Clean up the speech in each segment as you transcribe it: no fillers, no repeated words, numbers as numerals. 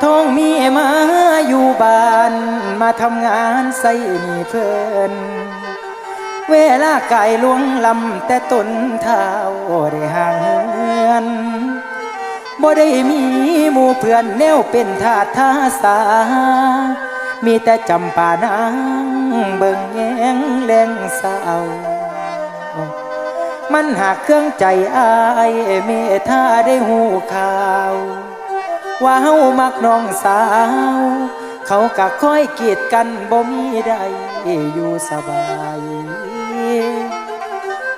ท้องมีมาอยู่บ้านมาทำงานใส่หนี่เพิ่นเวลาไก่ลวงลำแต่ต้นเท้าได้ห่างเหินบ่ได้มีหมู่เพื่อนแนวเป็นทาสทาสามีแต่จำป่านางเบิ่งแยงแรงเศร้ามันหักเครื่องใจอายเมธาได้หูข่าวว่าเฮามักน้องสาวเขากะค่อยกีดกันบ่มีใดอยู่สบาย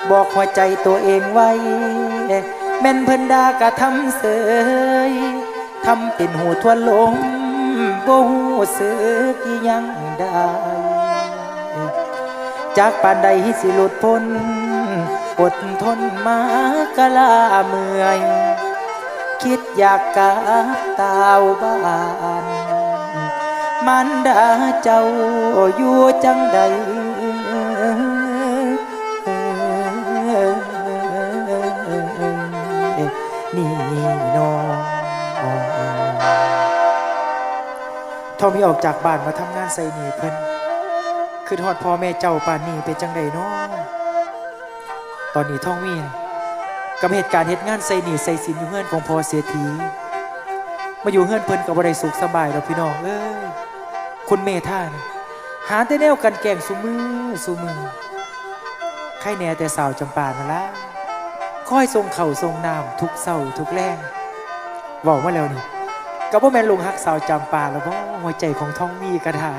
บอกหัวใจตัวเองไว้แม่นเพิ่นด่ากะทำเสยทำเป็นหูทวนลมบ่หูสึกอีหยังได้จากปานใดสิหลุดพ้นอดทนมากะลาเมื่อยคิดอยากกลับตาวบ้านมันดาเจ้าอยู่จังใดนี่น้องทอมีออกจากบ้านมาทำงานใส่หนีเพิ่นคือทอดพ่อแม่เจ้าป่านนี้เป็นจังใดน้องตอนนี้ท่องมีกับเหตุการณ์เหตุงานใส่หนีใส่สินอยู่เฮือนของพ่อเสียทีมาอยู่เฮือนเพิ่นกับบ่ได้สุขสบายดอกพี่น้องเอ้ยคุณเมธานี่หาแต่แนวกันแกล้งซุมือใครแน่แต่สาวจำปานั่นล่ะคอยส่งข้าวส่งน้ำทุกเช้าทุกแลงบอกมาแล้วนี่ก็บ่แม่นลงฮักสาวจำปาแล้วบ่หัวใจของท่องมีก็ได้